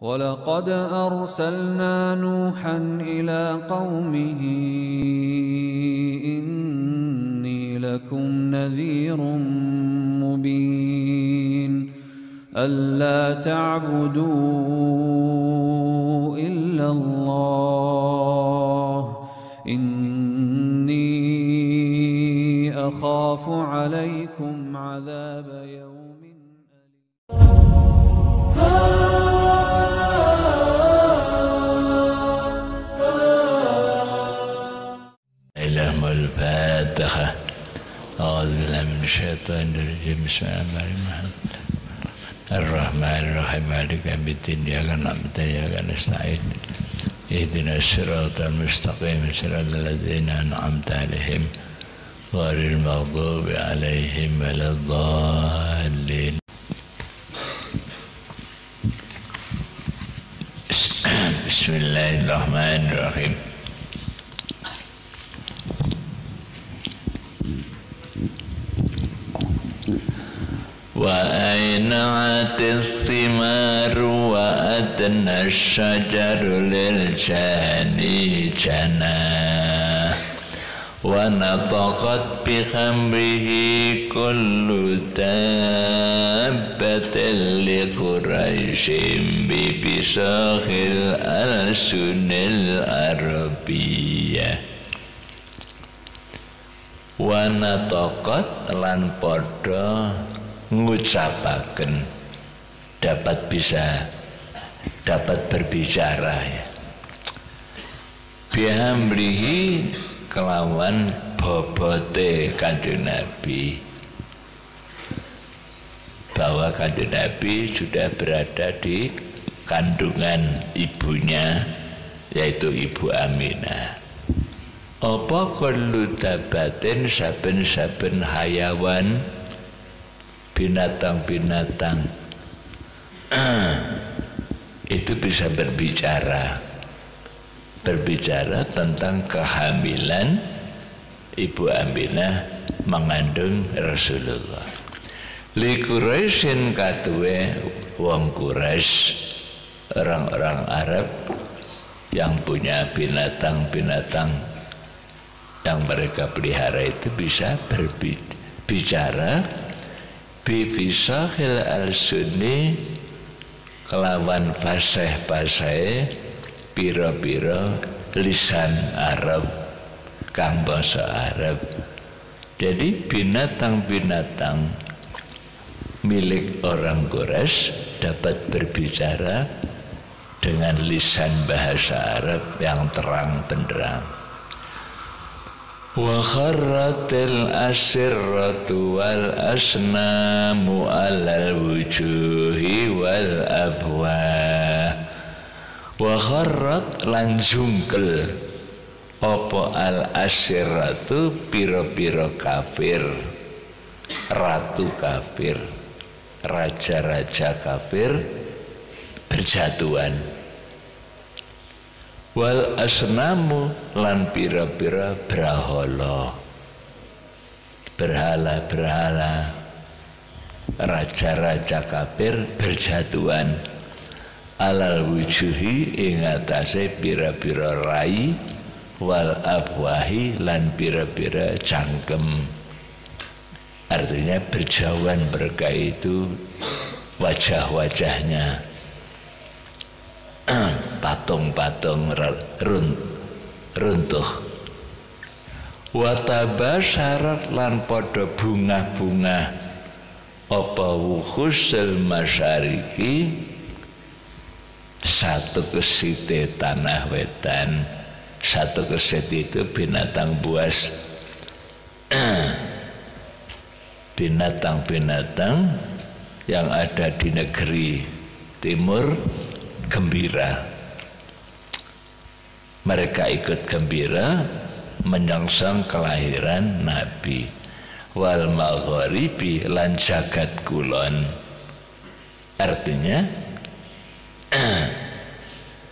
ولقد أرسلنا نوحا إلى قومه إني لكم نذير مبين ألا تعبدوا إلا الله إني أخاف عليكم عذاب يوم الفاتحة. أعوذ بالله من الشيطان الرجيم. بسم الله الرحمن الرحيم. الرحمن الرحيم مالك يوم الدين إياك نعبد وإياك نستعين اهدنا الصراط المستقيم صراط الذين أنعمت عليهم غير المغضوب عليهم ولا الضالين. بسم الله الرحمن الرحيم. وأينعت الثمار وأدنى الشجر للجاني جناه ونطقت بخمره كل دابة لقريش بفساخ الألسن العربية. Wanatoqat lan podo ngucapaken dapat berbicara ya. Bihamlihi kelawan bobote Kanjeng Nabi, bahwa Kanjeng Nabi sudah berada di kandungan ibunya, yaitu Ibu Aminah. Apa kullu dabatin, saben-saben hayawan, binatang-binatang itu bisa berbicara tentang kehamilan Ibu Aminah mengandung Rasulullah. Li Quraisyin katuwe wong Quraisy, orang-orang Arab yang punya binatang-binatang yang mereka pelihara itu bisa berbicara bifisahil al-sunni kelawan fasih-fasih pira-pira lisan Arab kang basa Arab. Jadi binatang-binatang milik orang Quraisy dapat berbicara dengan lisan bahasa Arab yang terang benderang. Wa kharratil asirratu wal asnamu alal wujuhi wal abwah. Wa kharrat lan jungkel apa al asirratu piro-piro kafir, ratu kafir, raja-raja kafir berjatuhan. Wal asnamu lan pira-pira berhala, raja-raja kafir berjatuhan alal wujuhi ing atase pira-pira rai wal abwahi lan pira-pira cangkem. Artinya berjauhan mereka itu wajah-wajahnya patung-patung runtuh. Watabasyarat lan podo bunga-bunga apa wuhusul masyariki satu kesite tanah wetan. Satu kesit itu binatang buas, binatang-binatang yang ada di negeri timur gembira. Mereka ikut gembira menyongsong kelahiran Nabi. Wal magharibi lan jagat kulon. Artinya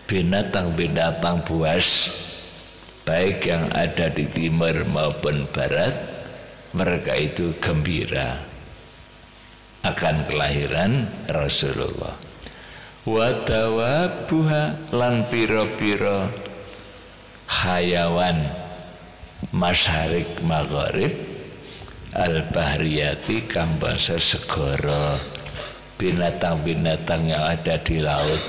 binatang-binatang buas baik yang ada di timur maupun barat, mereka itu gembira akan kelahiran Rasulullah. wa dawabuha lan pira-pira hayawan masyarik maghrib al-bahriyati kang basa segara, binatang-binatang yang ada di laut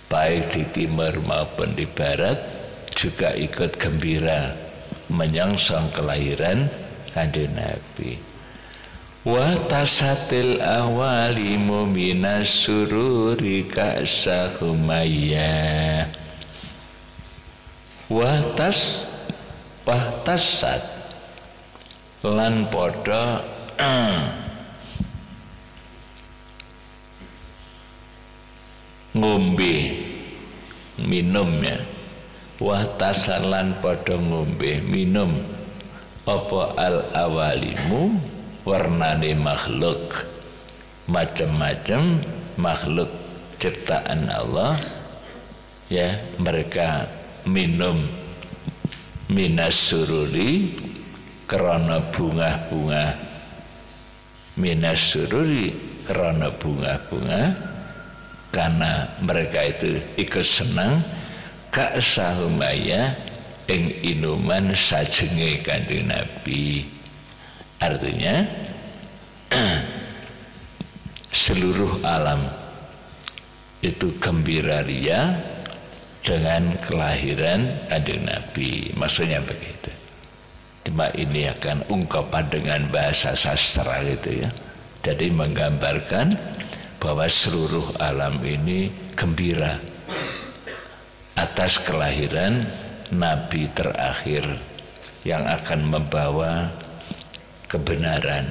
baik di timur maupun di barat juga ikut gembira menyongsong kelahiran Kanjeng Nabi. Wa tasatil awalimu minas sururi ka'sahumayyah wahtasat lan podo ngombe minum ya, wahtasat lan podo ngombe minum apa al awalimu warnane makhluk, macam-macam makhluk ciptaan Allah ya, mereka minum minas sururi karena bunga-bunga, minas sururi karena bunga-bunga, karena mereka itu ikut senang ka'sahumaya ing inuman sajenge Kanjeng Nabi. Artinya seluruh alam itu gembira ria dengan kelahiran Kanjeng Nabi, maksudnya begitu. Cuma ini akan ungkapan dengan bahasa sastra gitu ya. Jadi menggambarkan bahwa seluruh alam ini gembira atas kelahiran Nabi terakhir yang akan membawa kebenaran,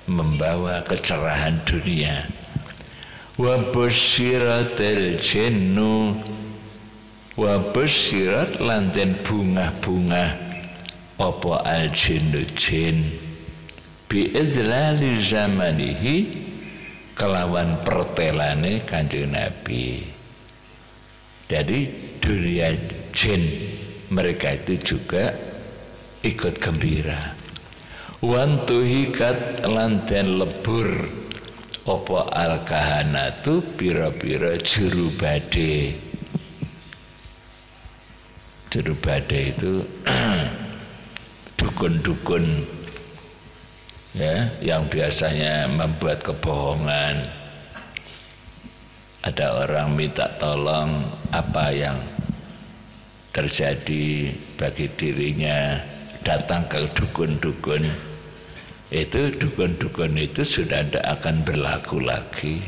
membawa kecerahan dunia. Wa busyiratil jinnu wa busyirat lanten bunga-bunga apa al jinnu jin bi idlali zamanihi kelawan pertelane Kanjeng Nabi. Jadi dunia jin mereka itu juga ikut gembira. Wantuhikat lanten lebur apa al kahanatu pira-pira juru bade. Juru bade itu dukun-dukun ya, yang biasanya membuat kebohongan. Ada orang minta tolong apa yang terjadi bagi dirinya, datang ke dukun-dukun. Itu dukun-dukun itu sudah tidak akan berlaku lagi.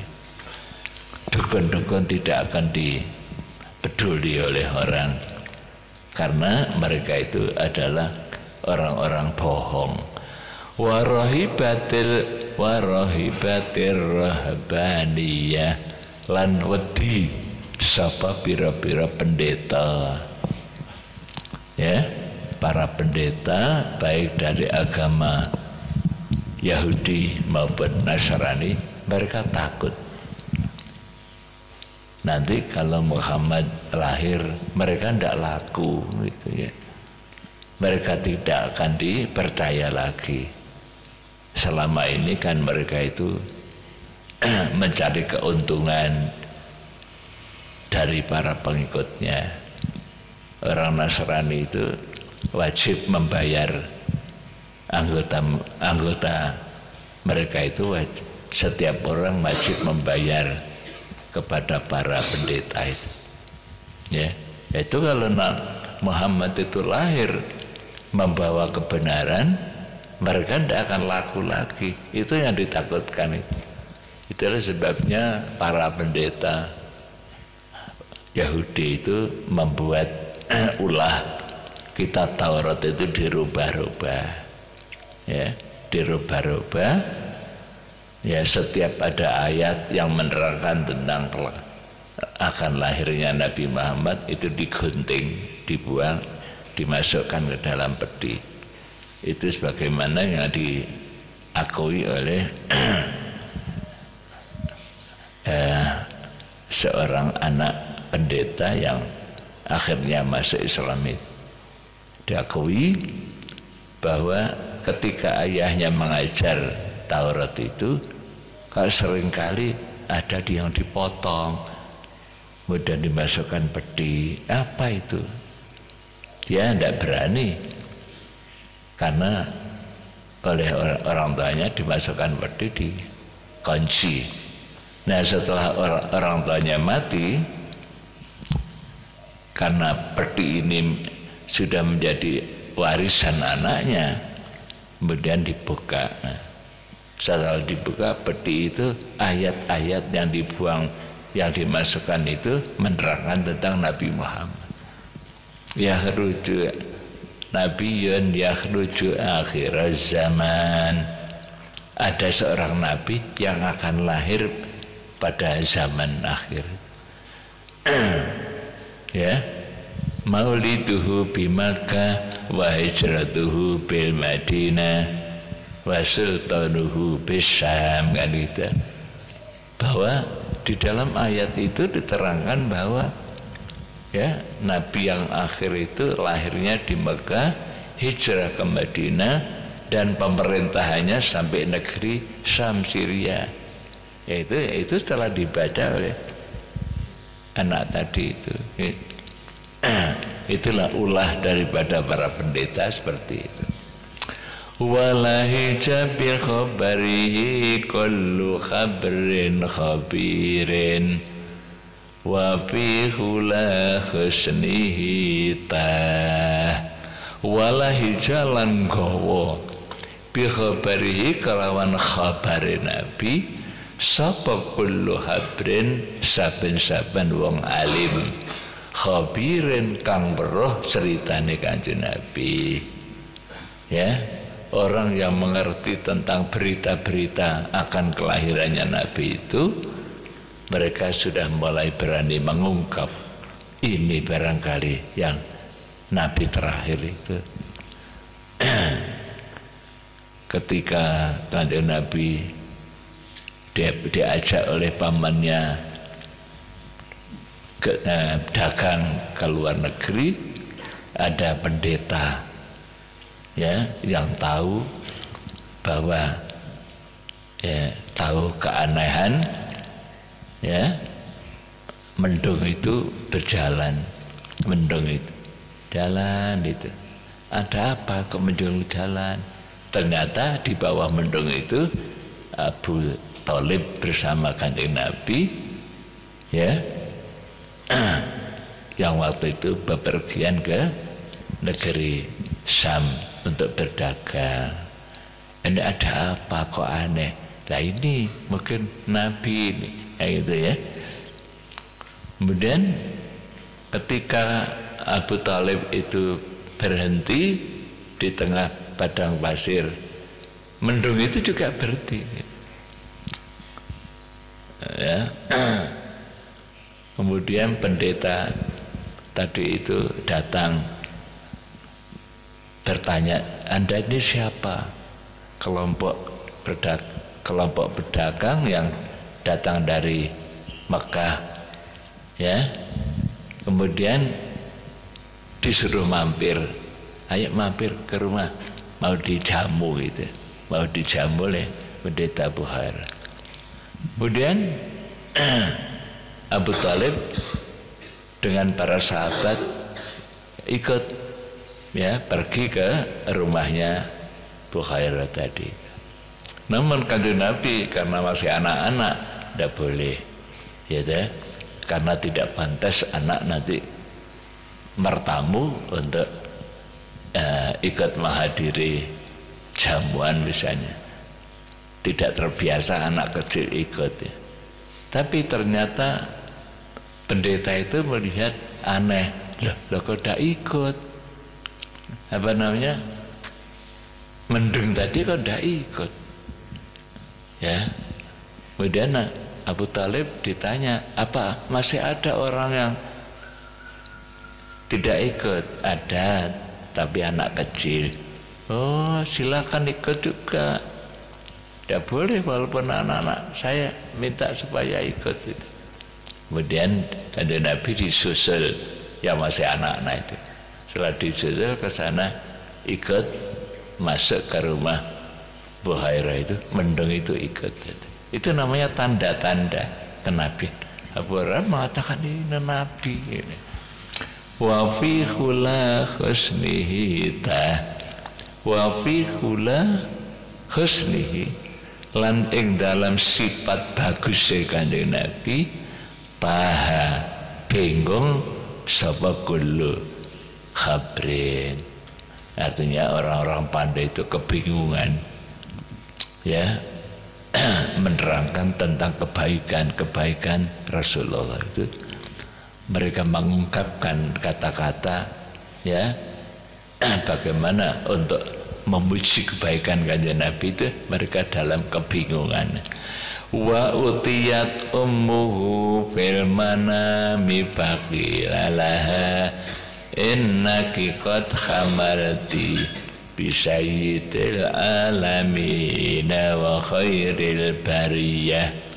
Dukun-dukun tidak akan dipeduli oleh orang, karena mereka itu adalah orang-orang bohong. Warahibatir rahbaniyah lan wedi sapa pira-pira pendeta ya, para pendeta baik dari agama Yahudi maupun Nasrani, mereka takut nanti kalau Muhammad lahir mereka tidak laku gitu ya, mereka tidak akan dipercaya lagi. Selama ini kan mereka itu mencari keuntungan dari para pengikutnya. Orang Nasrani itu wajib membayar anggota mereka itu wajib, setiap orang wajib membayar kepada para pendeta itu. Ya, itu kalau Muhammad itu lahir membawa kebenaran, mereka tidak akan laku lagi. Itu yang ditakutkan itu. Itulah sebabnya para pendeta Yahudi itu membuat ulah kitab Taurat itu dirubah-rubah, ya, dirubah-rubah. Ya, setiap ada ayat yang menerangkan tentang akan lahirnya Nabi Muhammad itu digunting, dibuang, dimasukkan ke dalam peti. Itu sebagaimana yang diakui oleh seorang anak pendeta yang akhirnya masuk Islam itu. Diakui bahwa ketika ayahnya mengajar Taurat itu, kalau seringkali ada yang dipotong, kemudian dimasukkan peti. Apa itu? Dia tidak berani karena oleh orang tuanya dimasukkan peti, dikunci. Nah, setelah orang tuanya mati, karena peti ini sudah menjadi warisan anaknya, kemudian dibuka. Nah, setelah dibuka peti itu, ayat-ayat yang dibuang, yang dimasukkan itu menerangkan tentang Nabi Muhammad. Yakhruju nabiyyun yakhruju akhir zaman. Ada seorang nabi yang akan lahir pada zaman akhir. Ya, mauliduhu bi Makkah wa hijratuhu bil Madinah wa sultanuhu bis Syam, kan gitu. Bahwa di dalam ayat itu diterangkan bahwa ya, nabi yang akhir itu lahirnya di Mekah, hijrah ke Madinah, dan pemerintahannya sampai negeri Syam, Syria. Itu setelah dibaca oleh anak tadi itu. Itulah ulah daripada para pendeta seperti itu. Walahi jabil khabarihi kullu khabrin khabirin wa fi hula khusnihi tah. Walahi jalan gawa bi khabarihi kalawan khabari Nabi sapa kullu habrin saben-saben wong alim khabirin kang weruh ceritane Kanjeng Nabi. Ya, orang yang mengerti tentang berita-berita akan kelahirannya Nabi itu, mereka sudah mulai berani mengungkap ini barangkali yang Nabi terakhir itu. Ketika Kanjeng Nabi diajak oleh pamannya dagang ke luar negeri, ada pendeta ya yang tahu bahwa ya, tahu keanehan ya, mendung itu berjalan, mendung itu jalan itu. Ada apa kok mendung jalan? Ternyata di bawah mendung itu Abu Thalib bersama Kanjeng Nabi ya, yang waktu itu bepergian ke negeri Syam untuk berdagang. Ini ada apa kok aneh? Nah ini mungkin Nabi ini, kayak gitu ya. Kemudian ketika Abu Thalib itu berhenti di tengah padang pasir, mendung itu juga berhenti. Ya. Kemudian pendeta tadi itu datang bertanya, Anda ini siapa? Kelompok pedagang yang datang dari Mekah, ya. Kemudian disuruh mampir, ayo mampir ke rumah, mau dijamu gitu, mau dijamu oleh pendeta Bukhara. Kemudian Abu Thalib dengan para sahabat ikut ya pergi ke rumahnya Bukhara tadi. Namun Kanjeng Nabi karena masih anak-anak tidak boleh, ya karena tidak pantas anak nanti mertamu untuk ikut menghadiri jamuan misalnya. Tidak terbiasa anak kecil ikut ya. Tapi ternyata pendeta itu melihat aneh, loh kok tidak ikut? Apa namanya? Mendung tadi kok tidak ikut? Ya. Kemudian Abu Thalib ditanya, apa masih ada orang yang tidak ikut? Ada, tapi anak kecil. Oh, silakan ikut juga. Tidak boleh walaupun anak-anak saya minta supaya ikut itu. Kemudian Kanjeng Nabi disusul yang masih anak-anak itu. Setelah disusul ke sana ikut masuk ke rumah Buhairah itu, mendung itu ikut. Itu namanya tanda-tanda kenabian. Abu Hurairah mengatakan ini nabi. Wa fi khula husnihi wa fi khula husnihi lan ing dalam sifat bagus Kanjeng Nabi taha bingung sapa kullu khabrin. Artinya orang-orang pandai itu kebingungan ya menerangkan tentang kebaikan Rasulullah itu. Mereka mengungkapkan kata-kata ya bagaimana untuk memuji kebaikan Kanjeng Nabi itu mereka dalam kebingungan. Wa utiyat ummuhu fil manami faqila laha innaki qad hamalti bi sayyidil alamin wa khairil bariyah.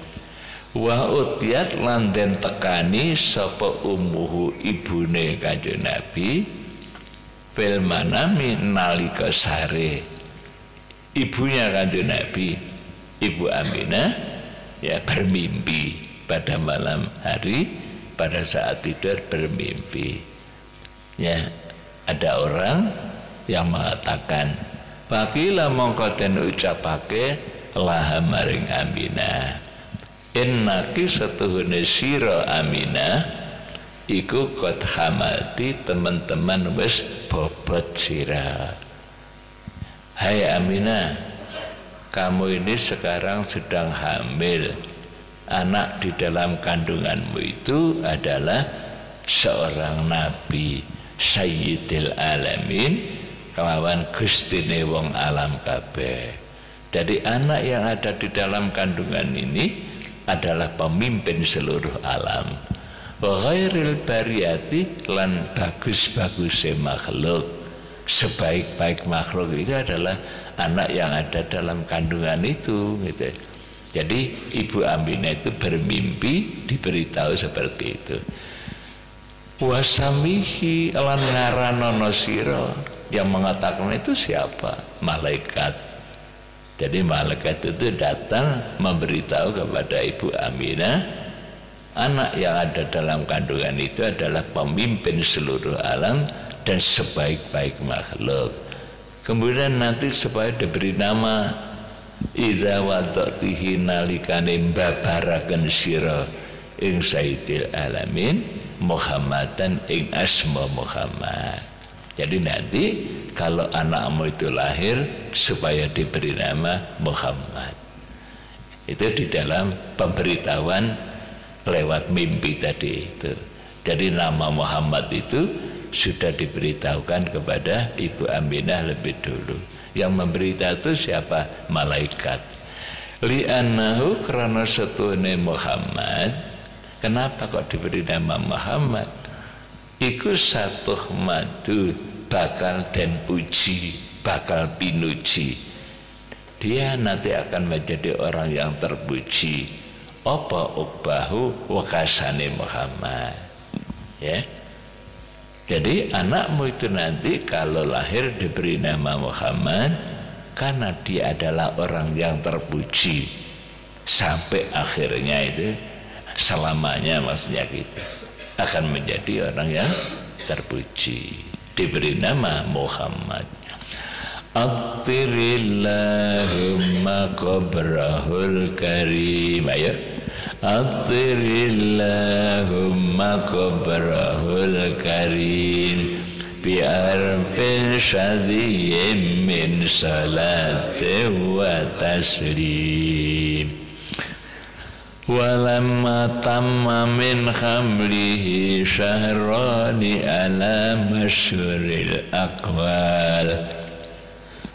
Wa utiyat lan den tekani sapa ummuhu ibune Kanjeng Nabi fil manami nalika sare. Ibunya Kanjeng Nabi, Ibu Aminah ya bermimpi pada malam hari, pada saat tidur bermimpi. Ya, ada orang yang mengatakan pakila mongko den ucapake laha maring Aminah innaki satuhune sira Aminah iku qad hamalti teman-teman wis bobot sira. Hai Aminah, kamu ini sekarang sedang hamil. Anak di dalam kandunganmu itu adalah seorang nabi, Sayyidil Alamin, kelawan Gustine wong alam kabeh. Jadi anak yang ada di dalam kandungan ini adalah pemimpin seluruh alam. Wa ghairil bariyati lan bagus-bagusnya makhluk, sebaik-baik makhluk itu adalah anak yang ada dalam kandungan itu gitu. Jadi Ibu Aminah itu bermimpi diberitahu seperti itu. Wasamihi lan ngaranono sira, yang mengatakan itu siapa? Malaikat. Jadi malaikat itu datang memberitahu kepada Ibu Aminah, anak yang ada dalam kandungan itu adalah pemimpin seluruh alam dan sebaik-baik makhluk. Kemudian nanti supaya diberi nama idza wadatihi nalikane babaraken sira ing Sayyidil Alamin Muhammadan ing asma Muhammad. Jadi nanti kalau anakmu itu lahir supaya diberi nama Muhammad. Itu di dalam pemberitahuan lewat mimpi tadi itu. Jadi nama Muhammad itu sudah diberitahukan kepada Ibu Aminah lebih dulu. Yang memberitahu itu siapa? Malaikat. Li'annahu karena setuhune Muhammad. Kenapa kok diberi nama Muhammad? Iku satu madu bakal den puji, bakal pinuji. Dia nanti akan menjadi orang yang terpuji. Apa ubahu wakasane Muhammad. Ya. Jadi anakmu itu nanti kalau lahir diberi nama Muhammad karena dia adalah orang yang terpuji sampai akhirnya itu selamanya maksudnya gitu. Akan menjadi orang yang terpuji, diberi nama Muhammad. Attirillahumma qabrahul karim. Ayo, attirillahumma qabrahul karim bi arfin syadiyyin min salati wa taslim. Walamma tamma min khamlihi syahrani ala masyuril aqwal.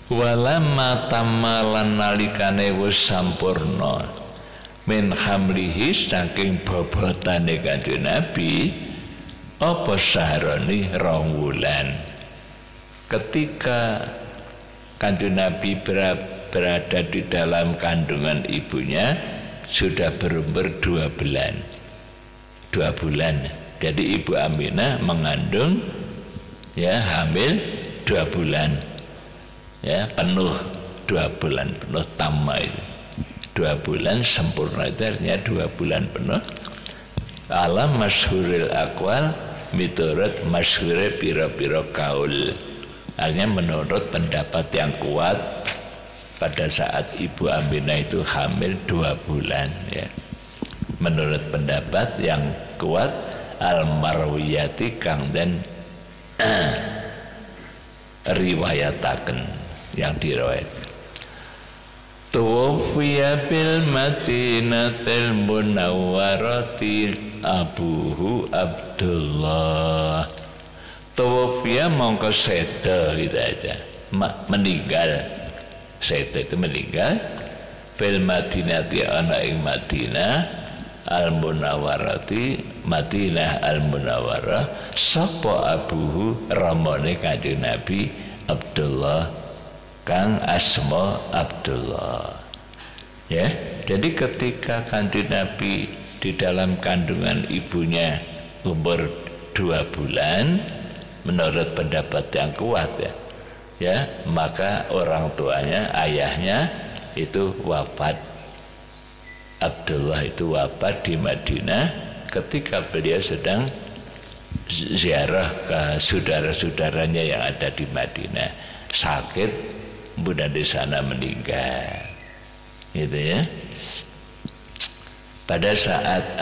Walamma tamma lan nalikane wis sampurna min khamlihi saking bobotane Kanjeng Nabi apa syahrani rong wulan. Ketika Kanjeng Nabi berada di dalam kandungan ibunya sudah berumur 2 bulan. 2 bulan. Jadi Ibu Aminah mengandung ya hamil 2 bulan. Ya, penuh 2 bulan penuh tamma itu. 2 bulan sempurna itu artinya 2 bulan penuh. Alam masyhuril aqwal miturut masyhure pira-pira kaul. Artinya menurut pendapat yang kuat pada saat Ibu Aminah itu hamil 2 bulan ya. Menurut pendapat yang kuat al-marwiyati kang den riwayataken yang diriwayatkan. Tuwfiya bil Madinatil Munawwarati abuhu Abdullah. Tuwfiya mongko seda gitu aja. Meninggal. Seda itu meninggal. Bil Madinati ana ing Madinah al Munawwarati Madinah al Munawwarah sapa abuhu ramane Kanjeng Nabi Abdullah kang asma Abdullah. Ya, jadi ketika Kanjeng Nabi di dalam kandungan ibunya umur 2 bulan, menurut pendapat yang kuat ya, maka orang tuanya, ayahnya itu wafat. Abdullah itu wafat di Madinah ketika beliau sedang ziarah ke saudara-saudaranya yang ada di Madinah, sakit. Kemudian di sana meninggal, gitu ya. Pada saat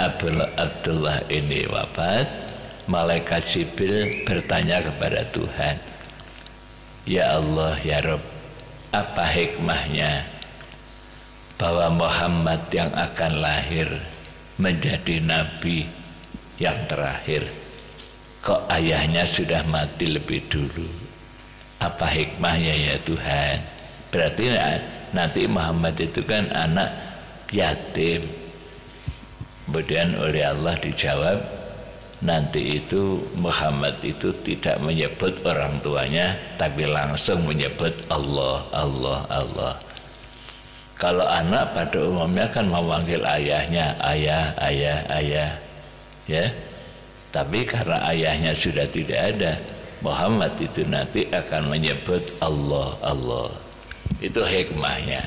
Abdullah ini wafat, malaikat Jibril bertanya kepada Tuhan, ya Allah, ya Rabb, apa hikmahnya bahwa Muhammad yang akan lahir menjadi nabi yang terakhir, kok ayahnya sudah mati lebih dulu? Apa hikmahnya ya Tuhan? Berarti nanti Muhammad itu kan anak yatim. Kemudian oleh Allah dijawab, nanti itu Muhammad itu tidak menyebut orang tuanya, tapi langsung menyebut Allah, Allah, Allah. Kalau anak pada umumnya kan memanggil ayahnya, ayah, ayah, ayah, ya. Tapi karena ayahnya sudah tidak ada, Muhammad itu nanti akan menyebut Allah, Allah. Itu hikmahnya.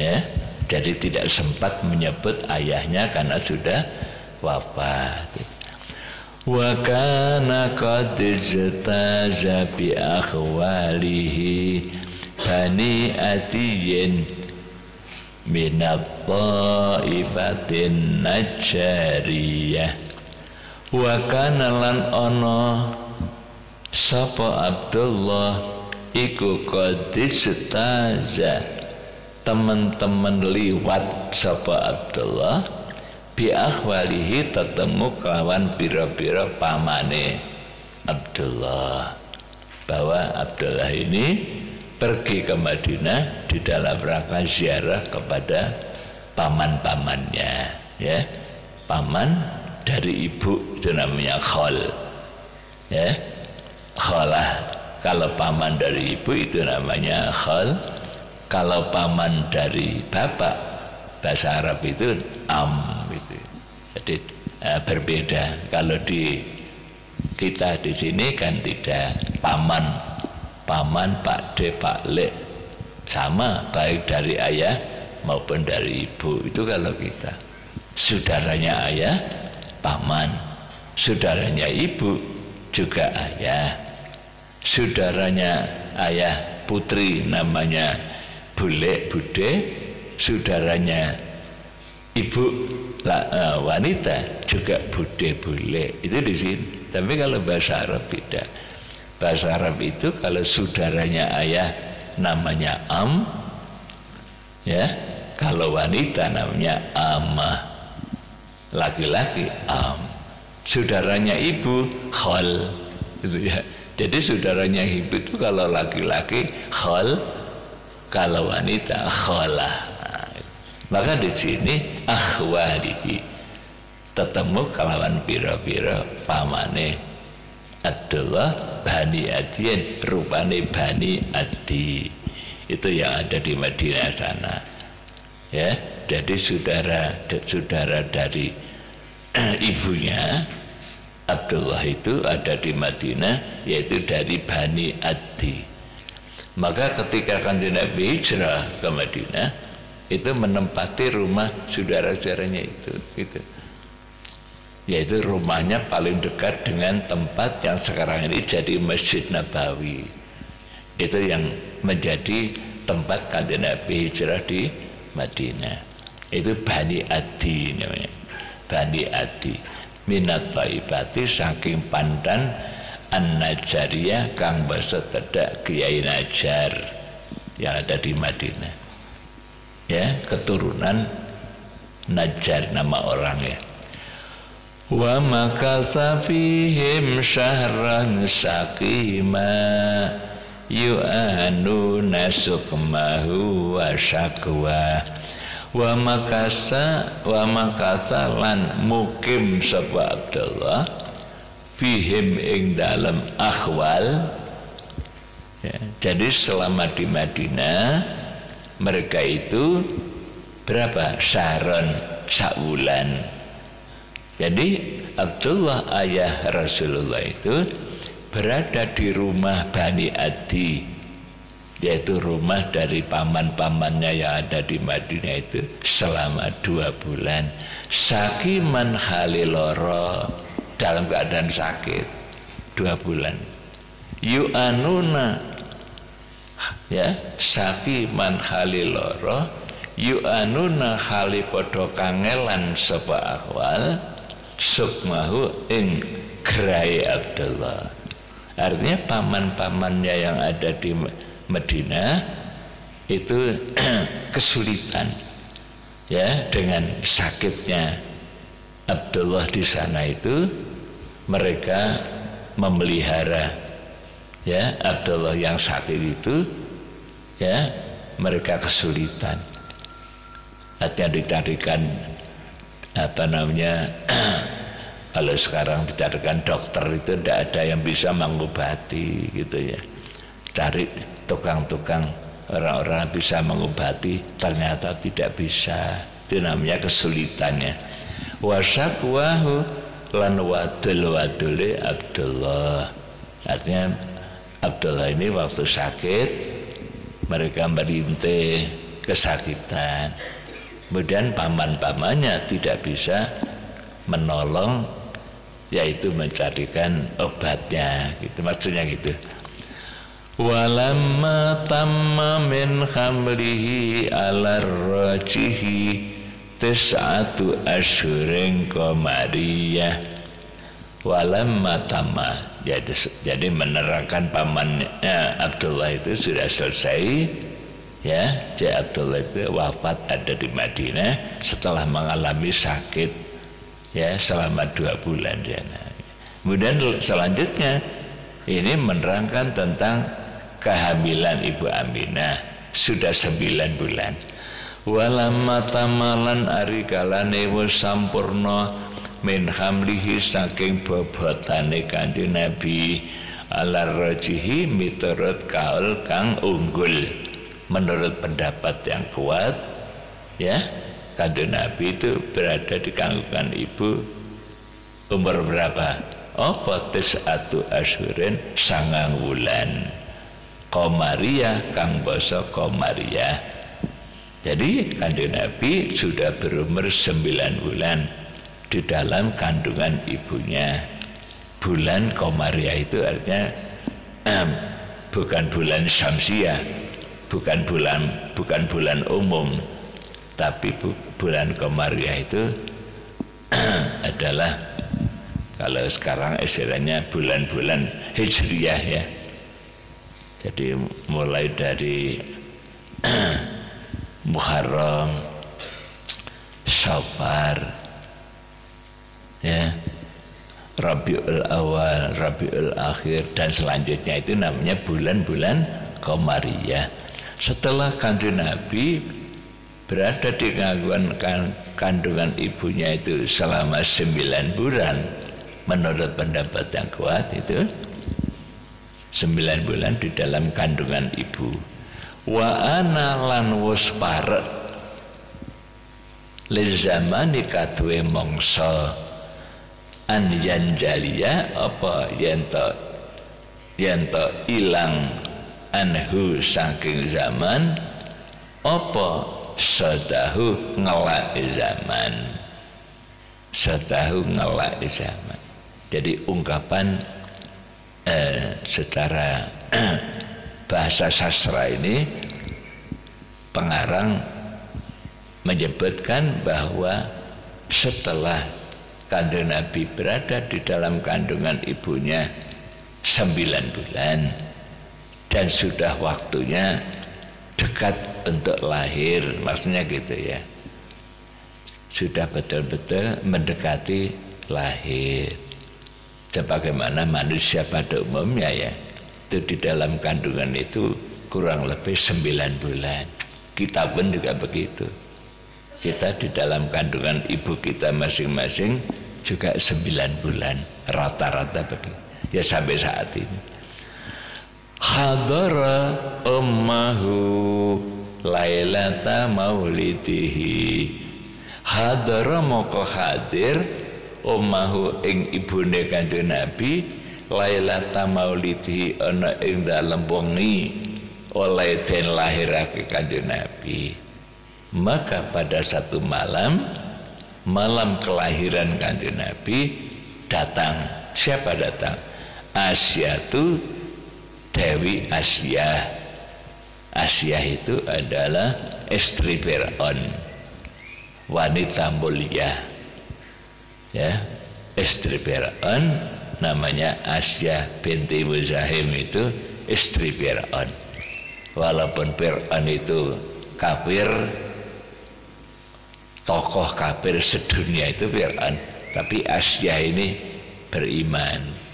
Ya, jadi tidak sempat menyebut ayahnya karena sudah wafat. Wa kana qad ijtaza bi akhwalihi bani Adiyin min at-taifatin najjariyah. Wa kana lan ana sapa Abdullah iku qadistazza teman-teman liwat sapa Abdullah bi akhwalihi tetemu kawan pira-pira pamane Abdullah, bahwa Abdullah ini pergi ke Madinah di dalam rangka ziarah kepada paman-pamannya, ya. Paman dari ibu itu namanya khol, ya. Kholah, kalau paman dari ibu itu namanya khol. Kalau paman dari bapak, bahasa Arab itu gitu. Jadi berbeda. Kalau di kita di sini kan tidak, paman, Pak De, Pak Le, sama baik dari ayah maupun dari ibu. Itu kalau kita. Saudaranya ayah paman, saudaranya ibu juga ayah, saudaranya ayah putri namanya bule, bude, saudaranya ibu wanita juga bude, bule. Itu di sini. Tapi kalau bahasa Arab beda. Bahasa Arab itu kalau saudaranya ayah namanya am, ya. Kalau wanita namanya amah, laki-laki am. Saudaranya ibu khol, gitu ya. Jadi saudaranya ibu itu kalau laki-laki khol, kalau wanita kholah. Maka di sini akhwalihi ketemu kalawan pira-pira pamane Abdullah Bani Adiyin, rupane Bani Adi. Itu yang ada di Madinah sana. Ya, jadi saudara dari ibunya Abdullah itu ada di Madinah, yaitu dari Bani Adi. Maka ketika Kanjeng Nabi hijrah ke Madinah, itu menempati rumah saudara-saudaranya itu gitu. Yaitu rumahnya paling dekat dengan tempat yang sekarang ini jadi Masjid Nabawi. Itu yang menjadi tempat Kanjeng Nabi hijrah di Madinah. Itu Bani Adi namanya. Bani Adi minat Thaibati saking Pandan An-Najariyah kang basa tedak Kiai Najar yang ada di Madinah. Ya, keturunan Najar nama orangnya. Wa makasa fihim syahran saqima yu'anu nasukmahu wa syakwa. Wa makasa lan mukim sapa Abdullah fihim ing dalam akhwal. Ya, jadi selama di Madinah mereka itu berapa? Syahron, sabulan. Jadi Abdullah ayah Rasulullah itu berada di rumah Bani Adi, yaitu rumah dari paman-pamannya yang ada di Madinah itu selama 2 bulan. Sakiman haliloro, dalam keadaan sakit 2 bulan. Yu'anuna, ya, sakiman haliloro, yu'anuna halipodo kangelan sapa akhwal sukmahu ing gerai Abdullah. Artinya paman-pamannya yang ada di Madinah itu kesulitan, ya, dengan sakitnya Abdullah di sana itu. Mereka memelihara, ya, Abdullah yang sakit itu, ya, mereka kesulitan. Artinya dicarikan apa namanya kalau sekarang dicarikan dokter itu tidak ada yang bisa mengobati gitu ya. Cari tukang-tukang orang-orang bisa mengobati, ternyata tidak bisa. Itu namanya kesulitannya. Wasakwahu lan wadul-wadule Abdullah. Artinya Abdullah ini waktu sakit mereka merintih kesakitan. Kemudian paman-pamannya tidak bisa menolong, yaitu mencarikan obatnya, gitu maksudnya gitu. Walamma tamma min khamlihi ala rajihi tis'atu asyurin qamariyah. Walamma tamma, jadi menerangkan pamannya Abdullah itu sudah selesai, ya. Abdullah itu wafat ada di Madinah setelah mengalami sakit, ya, selama 2 bulan. Kemudian selanjutnya ini menerangkan tentang kehamilan Ibu Aminah sudah 9 bulan. Walamma tamalan ari kalane wis sampurna min hamlihi saking bobotane Kanjeng Nabi ala rajihi miturut kaul kang unggul, menurut pendapat yang kuat, ya, Kanjeng Nabi itu berada di kandungan ibu umur berapa? Apa tis'atu asyurin 9 bulan. Qamariyah kang basa qamariyah. Jadi Kanjeng Nabi sudah berumur 9 bulan di dalam kandungan ibunya. Bulan qamariyah itu artinya bukan bulan syamsiah, bukan bulan umum, tapi bulan qamariyah itu adalah kalau sekarang istilahnya bulan-bulan hijriyah, ya. Jadi mulai dari Muharram, Safar, ya, Rabiul Awal, Rabiul Akhir, dan selanjutnya itu namanya bulan-bulan qamariyah. Setelah Kanjeng Nabi berada di kandungan ibunya itu selama 9 bulan, menurut pendapat yang kuat itu 9 bulan di dalam kandungan ibu. Wa ana lan wus parek li zamani katwe mongso an yanjalia apa yento ilang anhu saking zaman apa Sadahu ngelak zaman. Sadahu ngelak zaman. Jadi ungkapan secara bahasa sastra ini pengarang menyebutkan bahwa setelah Kanjeng Nabi berada di dalam kandungan ibunya 9 bulan dan sudah waktunya dekat untuk lahir, maksudnya gitu ya, sudah betul-betul mendekati lahir. Sebagaimana manusia pada umumnya ya, itu di dalam kandungan itu kurang lebih 9 bulan. Kita pun juga begitu. Kita di dalam kandungan ibu kita masing-masing juga 9 bulan, rata-rata begitu. Ya sampai saat ini. Hadara ummahu lailata maulidihi. Hadara moko hadir ummahu ing ibune Kanjeng Nabi lailata maulidihi ana ing dalem wengi oleh den lahirake Kanjeng Nabi. Maka pada satu malam kelahiran Kanjeng Nabi datang. Siapa datang? Asyatu Dewi Asyah. Asyah itu adalah istri Fir'aun, wanita mulia ya, istri Fir'aun, namanya Asyah binti Muzahim, itu istri Fir'aun. Walaupun Fir'aun itu kafir, tokoh kafir sedunia itu Fir'aun, tapi Asyah ini beriman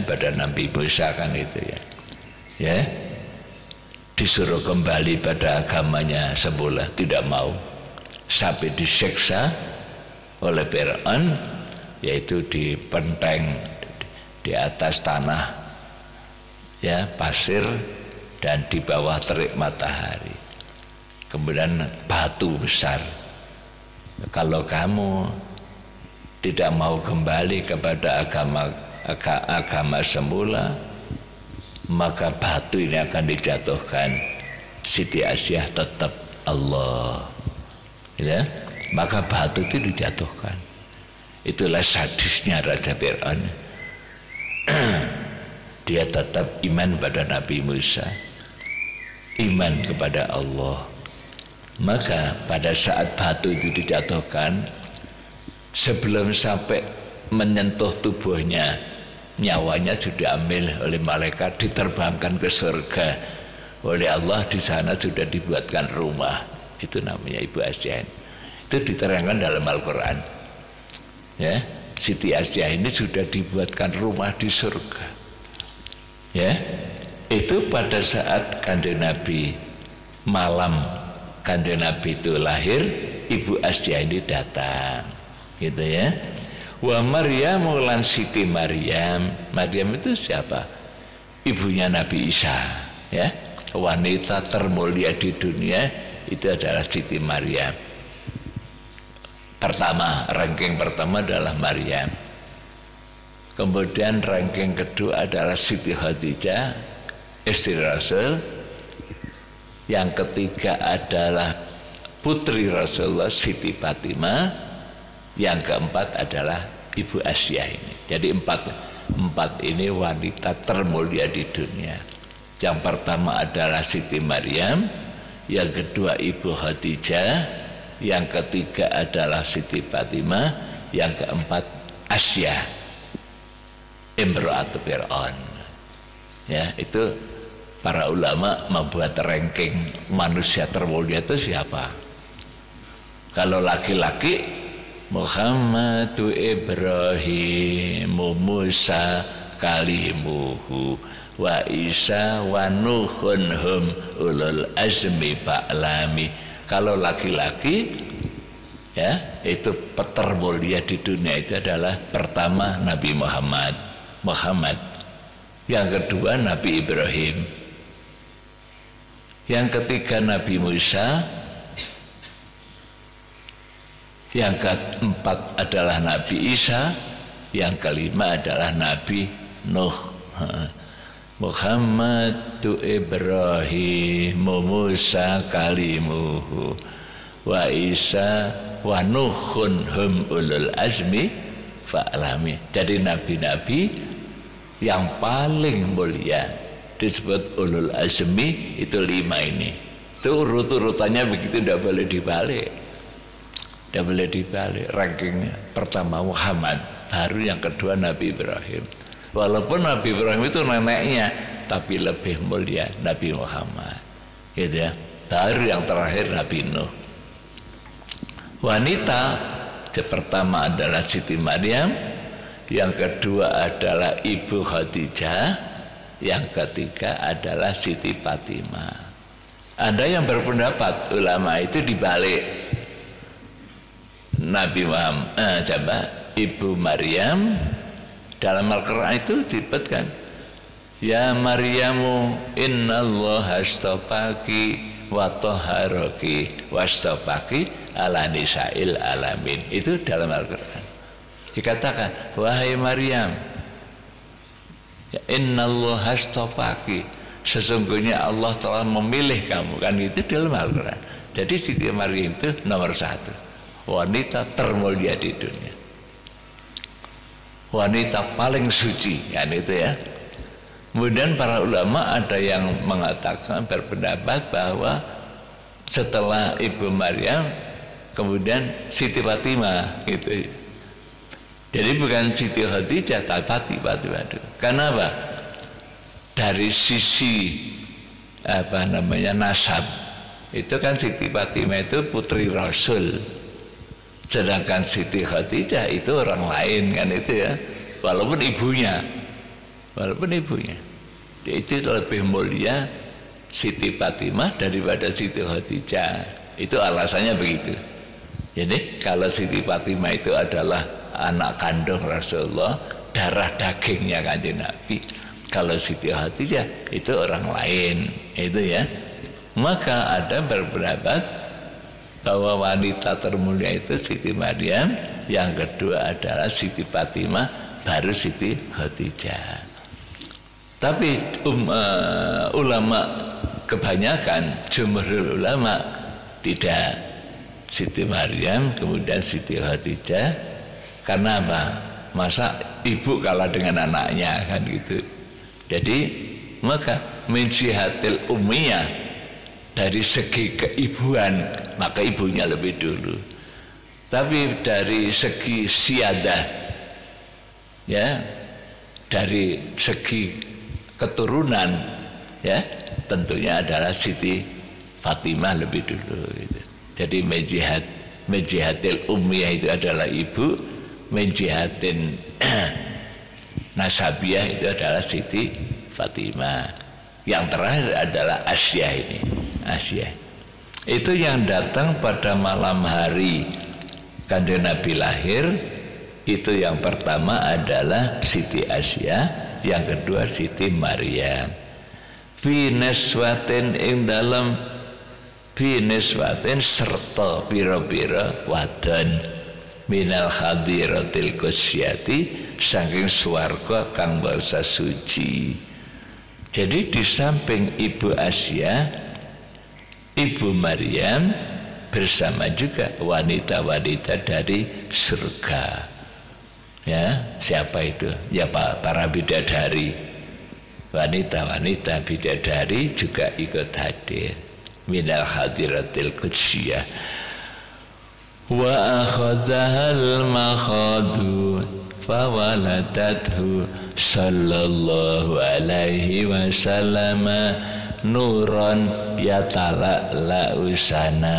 pada Nabi Musa kan itu ya, disuruh kembali pada agamanya semula, tidak mau, sampai disiksa oleh Fir'aun, yaitu dipenteng di atas tanah ya, pasir, dan di bawah terik matahari, kemudian batu besar. Kalau kamu tidak mau kembali kepada agama semula, maka batu ini akan dijatuhkan. Siti Asyah tetap Allah ya, maka batu itu dijatuhkan. Itulah sadisnya Raja Fir'aun. Dia tetap iman pada Nabi Musa, iman kepada Allah. Maka pada saat batu itu dijatuhkan, sebelum sampai menyentuh tubuhnya, nyawanya sudah diambil oleh malaikat, diterbangkan ke surga oleh Allah. Di sana sudah dibuatkan rumah, itu namanya Ibu Asyah. Itu diterangkan dalam Al-Quran ya, Siti Asyah ini sudah dibuatkan rumah di surga ya. Itu pada saat Kanjeng Nabi, malam Kanjeng Nabi itu lahir, Ibu Asyah ini datang gitu ya. Wa Maryam lan Siti Maryam. Maryam itu siapa? Ibunya Nabi Isa ya, wanita termulia di dunia itu adalah Siti Maryam. Pertama, ranking pertama adalah Maryam. Kemudian ranking kedua adalah Siti Khadijah, istri Rasul. Yang ketiga adalah putri Rasulullah, Siti Fatimah. Yang keempat adalah Ibu Asyah ini. Jadi empat ini wanita termulia di dunia. Yang pertama adalah Siti Maryam, yang kedua Ibu Khadijah, yang ketiga adalah Siti Fatimah, yang keempat Asyah imra'atu Fir'aun ya. Itu para ulama membuat ranking manusia termulia itu siapa. Kalau laki-laki, Muhammadu Ibrahim Musa kalimuhu wa Isa wa Nuhun hum ulul azmi ba'lami. Kalau laki-laki ya, itu termulia di dunia itu adalah pertama Nabi Muhammad, yang kedua Nabi Ibrahim, yang ketiga Nabi Musa, yang keempat adalah Nabi Isa, yang kelima adalah Nabi Nuh. Muhammadu Ibrahim Musa kalimuhu wa Isa wa Nuhun hum ulul azmi fa'alami. Jadi nabi-nabi yang paling mulia disebut ulul azmi itu 5 ini. Itu urut-urutannya begitu, tidak boleh dibalik. Tidak boleh dibalik rankingnya. Pertama Muhammad, baru yang kedua Nabi Ibrahim. Walaupun Nabi Ibrahim itu neneknya, tapi lebih mulia Nabi Muhammad, gitu ya. Baru yang terakhir Nabi Nuh. Wanita pertama adalah Siti Maryam, yang kedua adalah Ibu Khadijah, yang ketiga adalah Siti Fatimah. Ada yang berpendapat ulama itu dibalik. Nabi Muhammad, Ibu Maryam dalam Al-Quran itu disebutkan, ya Maryamu innallaha astafaki wa tahharaki wastafaki ala nisa'il alamin. Itu dalam Al-Quran dikatakan, wahai Maryam, ya innallaha astafaki, sesungguhnya Allah telah memilih kamu, kan itu dalam Al-Quran. Jadi Siti Maryam itu nomor 1, wanita termulia di dunia, wanita paling suci, kan itu ya. Kemudian para ulama ada yang mengatakan, berpendapat bahwa setelah Ibu Maryam kemudian Siti Fatimah, gitu. Jadi bukan Siti Khadijah, tapi Fatimah. Karena apa? Dari sisi nasab itu kan Siti Fatimah itu putri Rasul, sedangkan Siti Khadijah itu orang lain, kan itu ya. Walaupun ibunya itu lebih mulia Siti Fatimah daripada Siti Khadijah. Itu alasannya begitu. Jadi kalau Siti Fatimah itu adalah anak kandung Rasulullah, darah dagingnya Kanjeng Nabi. Kalau Siti Khadijah itu orang lain, itu ya. Maka ada berpendapat bahwa wanita termulia itu Siti Maryam, yang kedua adalah Siti Fatimah, baru Siti Khadijah. Tapi ulama kebanyakan, jumhur ulama tidak, Siti Maryam kemudian Siti Khadijah. Karena apa? Masa ibu kalah dengan anaknya, kan gitu. Jadi maka min jihatil ummiyah, dari segi keibuan maka ibunya lebih dulu. Tapi dari segi siadah, ya, dari segi keturunan, ya, tentunya adalah Siti Fatimah lebih dulu, gitu. Jadi menjihatil ummiyah itu adalah ibu, menjihatin nasabiyah itu adalah Siti Fatimah. Yang terakhir adalah Asya ini. Asya itu yang datang pada malam hari Kanjeng Nabi lahir. Itu yang pertama adalah Siti Asya, yang kedua Siti Maryam. Fi niswatin ing dalam, fi niswatin serta pira-pira wadon, minal hadiratil qusyati, saking swarga kang bangsa suci. Jadi di samping Ibu Asya, Ibu Maryam bersama juga wanita-wanita dari surga. Ya, siapa itu? Ya para bidadari, wanita-wanita bidadari juga ikut hadir. Minal hadiratil qudsiyah. Wa akhadhal makhadu fawaladathu sallallahu alaihi wasallam nuran yatala'la usana.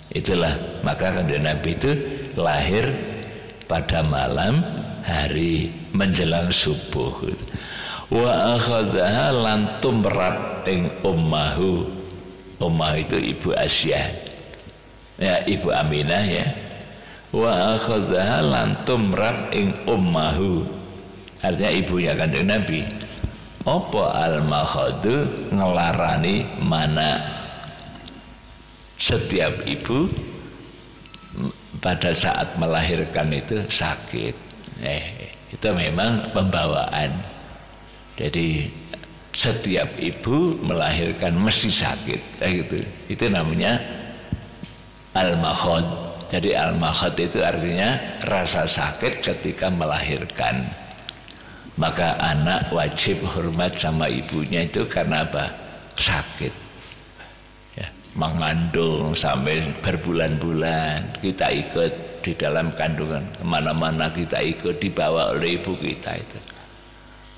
Itulah maka Kanjeng Nabi itu lahir pada malam hari menjelang subuh. Wa akhadha lan tumrat ing ummahu. Ummah itu Ibu Asya, ya, Ibu Aminah, ya. Wa akhadha lan tumrat ing ummahu, artinya ibunya Kanjeng Nabi. Apa al-makhadu? Ngelarani mana. Setiap ibu pada saat melahirkan itu sakit. Itu memang pembawaan. Jadi setiap ibu melahirkan mesti sakit, kayak gitu. Itu namanya al-makhad. Jadi al-makhad itu artinya rasa sakit ketika melahirkan. Maka anak wajib hormat sama ibunya itu karena apa? Sakit. Ya, mengandung sampai berbulan-bulan, kita ikut di dalam kandungan, kemana-mana kita ikut, dibawa oleh ibu kita itu.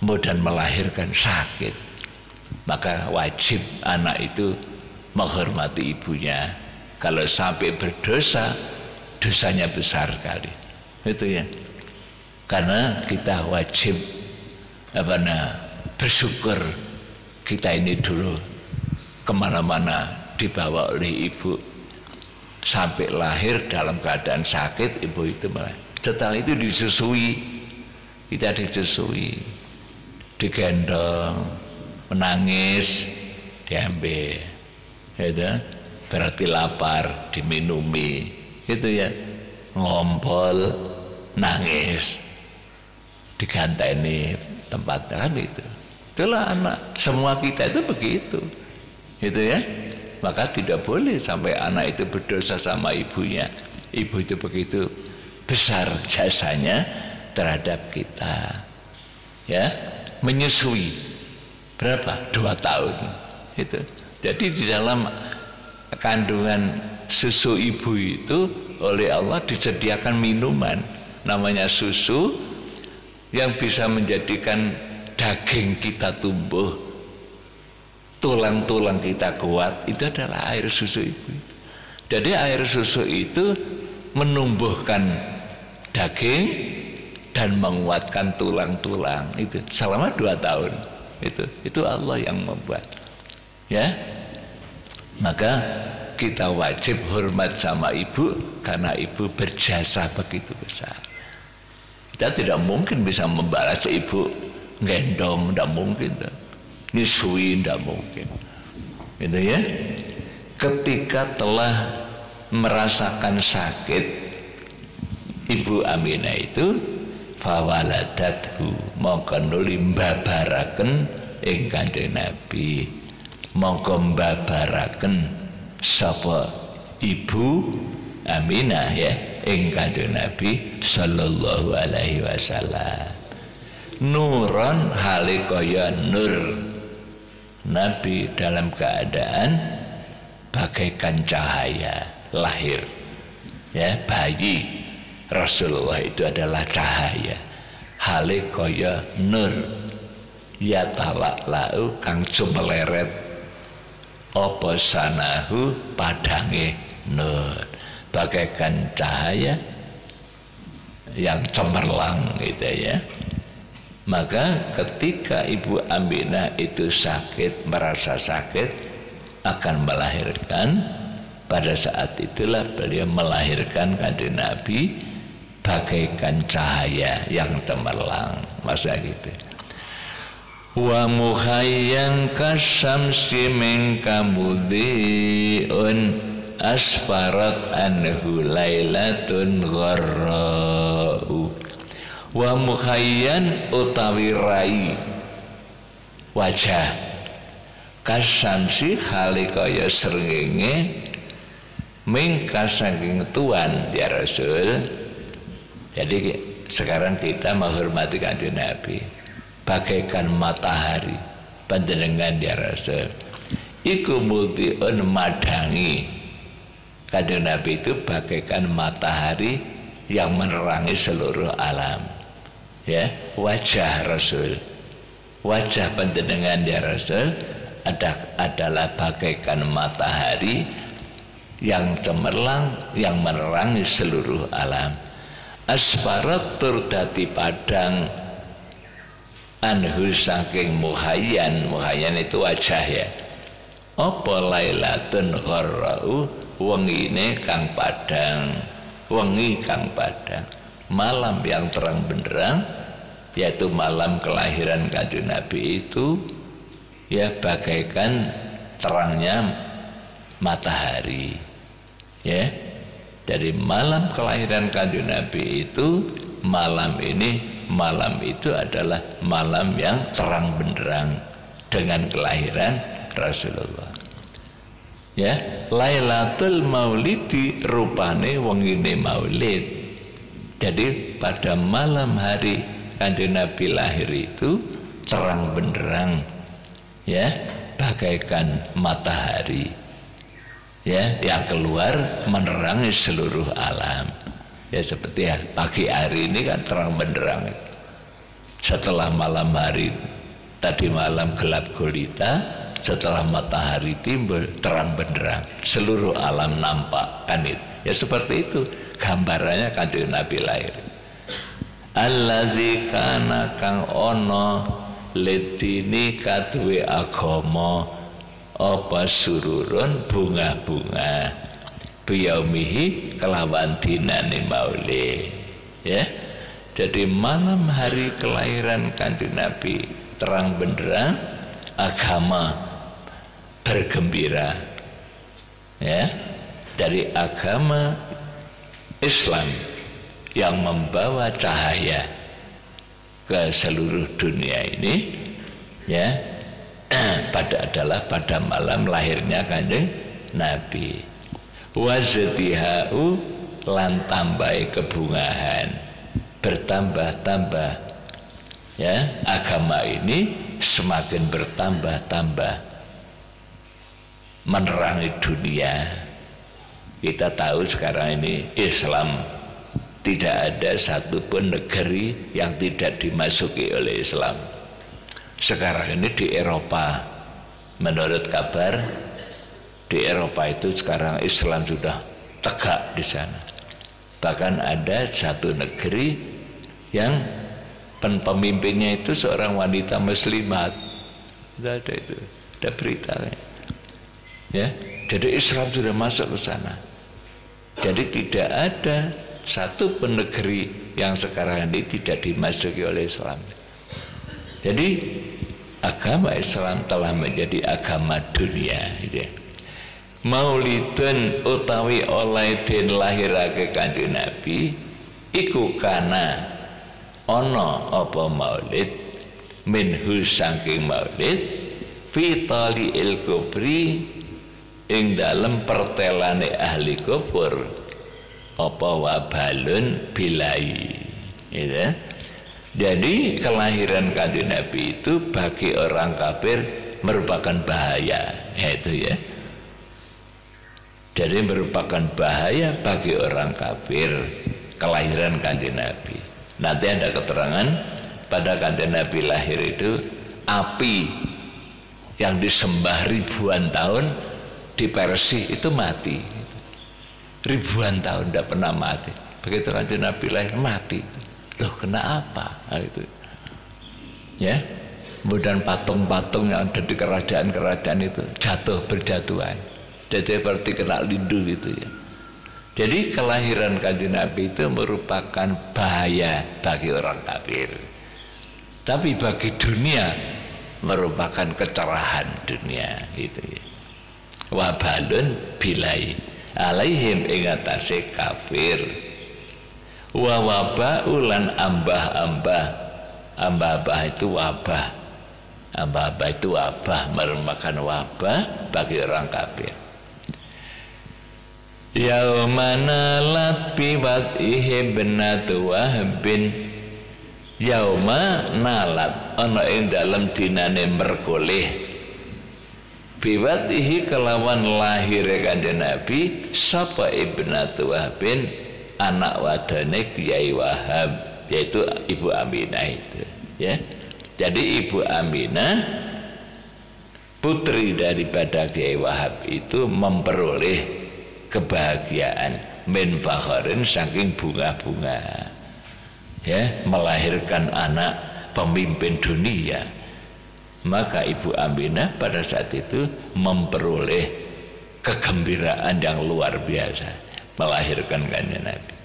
Kemudian melahirkan sakit, maka wajib anak itu menghormati ibunya. Kalau sampai berdosa, dosanya besar kali, itu ya. Karena kita wajib bersyukur kita ini dulu kemana-mana dibawa oleh ibu sampai lahir dalam keadaan sakit, ibu itu malah. Setelah itu disusui, kita disusui, digendong, menangis, diambil, itu berarti lapar, diminumi, itu ya, ngompol, nangis, diganteni tempatnya, kan itu. Itulah anak, semua kita itu begitu, itu ya. Maka tidak boleh sampai anak itu berdosa sama ibunya. Ibu itu begitu besar jasanya terhadap kita, ya. Menyusui berapa? 2 tahun itu. Jadi di dalam kandungan susu ibu itu oleh Allah disediakan minuman namanya susu yang bisa menjadikan daging kita tumbuh, tulang-tulang kita kuat. Itu adalah air susu ibu. Jadi air susu itu menumbuhkan daging dan menguatkan tulang-tulang itu selama 2 tahun. Itu Allah yang membuat, ya. Maka kita wajib hormat sama ibu karena ibu berjasa begitu besar. Kita tidak mungkin bisa membalas ibu gendong, tidak mungkin, nyusui tidak mungkin, gitu ya. Ketika telah merasakan sakit, ibu Aminah itu fawaladathu mongko nuli mbabaraken ing Kanjeng Nabi, mongko mbabaraken sapa ibu Aminah ya ing Kanjeng Nabi sallallahu alaihi wasallam. Nuron hale kaya nur, Nabi dalam keadaan bagaikan cahaya lahir, ya. Bayi Rasulullah itu adalah cahaya, hale kaya nur, ya talak-lau kang cumeleret apa sanahu padange nur, bagaikan cahaya yang cemerlang gitu ya. Maka ketika ibu Aminah itu sakit, merasa sakit akan melahirkan, pada saat itulah beliau melahirkan Kanjeng Nabi bagaikan cahaya yang cemerlang, masa gitu. Wa mukhayyan kasyamsi min kamudiun asfarat anhu lailatun gharra'u. Wa mukhayyan utawi rai wajah kasyamsi halikaya srengenge mingka saking tuan ya Rasul. Jadi sekarang kita menghormati Kanjeng Nabi bagaikan matahari panjenengan ya Rasul. Iku multiun madangi, Kanjeng Nabi itu bagaikan matahari yang menerangi seluruh alam. Ya, wajah Rasul, wajah panjenengan ya Rasul adalah bagaikan matahari yang cemerlang, yang menerangi seluruh alam. Asfarat turdati padang anhu saking muhayyan, muhayyan itu wajah ya. Apa lailatun gharra'u, wengine kang padang, wengi kang padang, malam yang terang benderang, yaitu malam kelahiran Kanjeng Nabi itu ya bagaikan terangnya matahari, ya. Dari malam kelahiran Kanjeng Nabi itu malam ini malam itu adalah malam yang terang benderang dengan kelahiran Rasulullah. Ya, Lailatul Maulidi rupane wengine Maulid. Jadi pada malam hari Kanjeng Nabi lahir itu terang benderang, ya, bagaikan matahari, ya, yang keluar menerangi seluruh alam. Ya seperti ya, pagi hari ini kan terang benderang. Setelah malam hari tadi malam gelap gulita, setelah matahari timbul terang benderang, seluruh alam nampak kan itu. Ya seperti itu gambarannya Kanjeng Nabi lahir. Allazi kana kang ono letini kadwe agama apa sururun bunga-bunga biyaumihi kelawan dinane maulid, ya. Jadi malam hari kelahiran Kanjeng Nabi terang benderang, agama bergembira, ya, dari agama Islam yang membawa cahaya ke seluruh dunia ini, ya, pada malam lahirnya Kanjeng Nabi. Wazatihau lan tambahi kebungahan, bertambah-tambah, ya, agama ini semakin bertambah-tambah menerangi dunia. Kita tahu sekarang ini Islam tidak ada satupun negeri yang tidak dimasuki oleh Islam. Sekarang ini di Eropa, menurut kabar di Eropa itu sekarang Islam sudah tegak di sana. Bahkan ada satu negeri yang pemimpinnya itu seorang wanita muslimat. Ada itu, ada beritanya. Ya, jadi Islam sudah masuk ke sana. Jadi tidak ada satu pun negeri yang sekarang ini tidak dimasuki oleh Islam. Jadi agama Islam telah menjadi agama dunia, gitu ya. Maulidun utawi oleh den lahirake Kanjeng Nabi iku kana ana apa maulid minhu saking maulid fi taliil kubri ing dalem pertelane ahli kubur apa wabalun bilai, gitu. Jadi kelahiran Kanjeng Nabi itu bagi orang kafir merupakan bahaya, itu ya. Jadi merupakan bahaya bagi orang kafir kelahiran Kanjeng Nabi. Nanti ada keterangan pada Kanjeng Nabi lahir itu api yang disembah ribuan tahun di Persia itu mati. Ribuan tahun tidak pernah mati. Begitu Kanjeng Nabi lahir mati. Loh kena apa? Nah, itu. Ya. Kemudian patung-patung yang ada di kerajaan-kerajaan itu jatuh berjatuhan. Jadi seperti kena lindu gitu ya. Jadi kelahiran Kanjeng Nabi itu merupakan bahaya bagi orang kafir. Tapi bagi dunia merupakan kecerahan dunia gitu ya. Wabalun bilai alaihim ing atase kafir. Wa wabaulan ambah-ambah. Ambah-ambah itu wabah. Ambah-ambah itu wabah, merupakan wabah bagi orang kafir. Yaumana lat biwad'ihi benatu wahbin yauma nalat ana ing dalem dinane merkoleh biwad'ihi kelawan lahir Kanjeng Nabi sapa ibnatu wahbin anak wadane Kyai Wahab, yaitu Ibu Aminah itu, ya. Jadi Ibu Aminah putri daripada Kyai Wahab itu memperoleh kebahagiaan min fakharin saking bunga-bunga, ya, melahirkan anak pemimpin dunia. Maka Ibu Aminah pada saat itu memperoleh kegembiraan yang luar biasa melahirkan Kanjeng Nabi.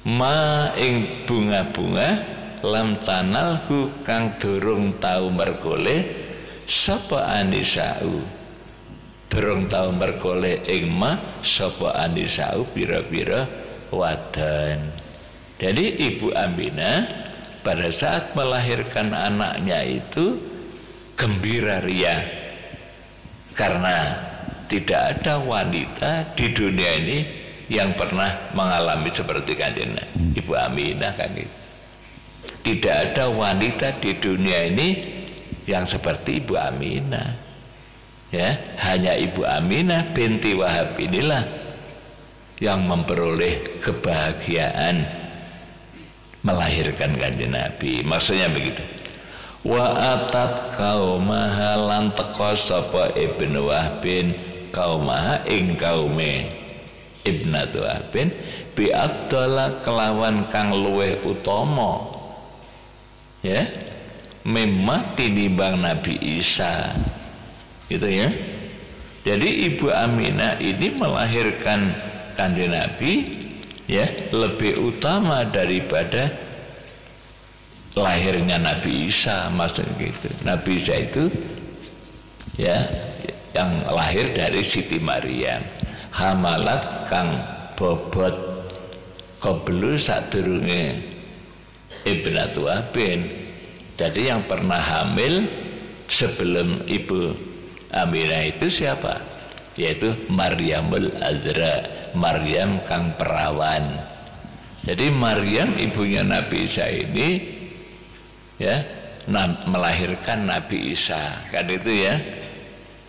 Ma ing bunga-bunga lam tanalhu kang durung tau merkoleh sapa anisau durung tau merkoleh ing ma sapa anisau pira-pira wadan. Jadi Ibu Aminah pada saat melahirkan anaknya itu gembira ria, karena tidak ada wanita di dunia ini yang pernah mengalami seperti Kanjeng Ibu Aminah kan itu. Tidak ada wanita di dunia ini yang seperti Ibu Aminah. Ya, hanya Ibu Aminah binti Wahab inilah yang memperoleh kebahagiaan melahirkan Kanjeng Nabi. Maksudnya begitu. Wa atat qaumaha lan teka sapa Ibnu Wahbin qaumaha ing kaume Ibnatu Wahbin bi abdallah kelawan kang luweh utama, ya, memang tinimbang Nabi Isa, gitu ya. Jadi Ibu Aminah ini melahirkan Kanjeng Nabi, ya, lebih utama daripada lahirnya Nabi Isa. Maksudnya gitu. Nabi Isa itu, ya, yang lahir dari Siti Maryam. Hamalat kang bobot qablu sadurunge Ibnatu Wahbin. Jadi yang pernah hamil sebelum Ibu Aminah itu siapa? Yaitu Maryamul Azra, Maryam kang perawan. Jadi Maryam ibunya Nabi Isa ini, ya, melahirkan Nabi Isa, kan itu ya.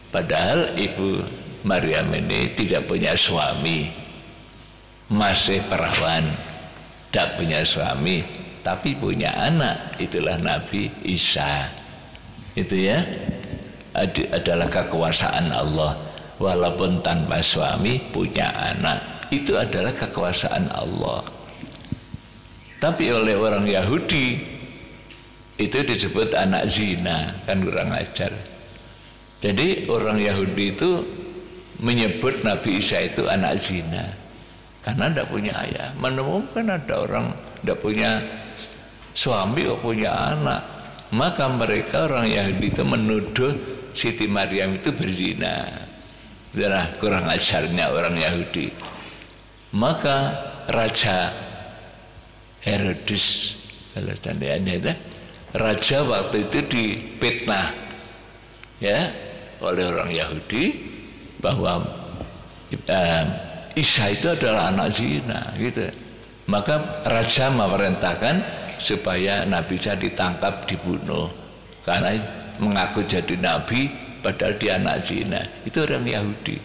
Padahal Ibu Maryam ini tidak punya suami, masih perawan, tidak punya suami, tapi punya anak, itulah Nabi Isa. Itu ya, adalah kekuasaan Allah. Walaupun tanpa suami punya anak, itu adalah kekuasaan Allah. Tapi oleh orang Yahudi itu disebut anak zina, kan kurang ajar. Jadi orang Yahudi itu menyebut Nabi Isa itu anak zina karena tidak punya ayah. Menemukan ada orang tidak punya suami kok punya anak, maka mereka orang Yahudi itu menuduh Siti Maryam itu berzina. Itulah kurang ajarnya orang Yahudi. Maka Raja Herodes, kalau tandanya itu, raja waktu itu dipitnah, ya, oleh orang Yahudi bahwa Isa itu adalah anak zina, gitu. Maka raja memerintahkan supaya Nabi Isa ditangkap, dibunuh karena mengaku jadi nabi padahal dia anak zina. Itu orang Yahudi.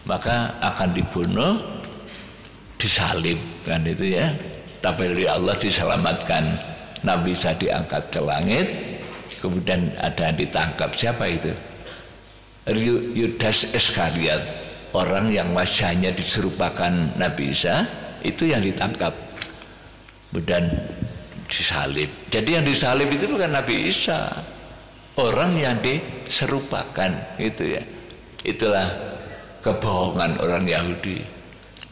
Maka akan dibunuh, disalib, kan itu ya. Tapi oleh Allah diselamatkan. Nabi Isa diangkat ke langit, kemudian ada yang ditangkap. Siapa itu? Yudas Iskariot, orang yang wajahnya diserupakan Nabi Isa, itu yang ditangkap dan disalib. Jadi yang disalib itu bukan Nabi Isa, orang yang diserupakan, itu ya. Itulah kebohongan orang Yahudi.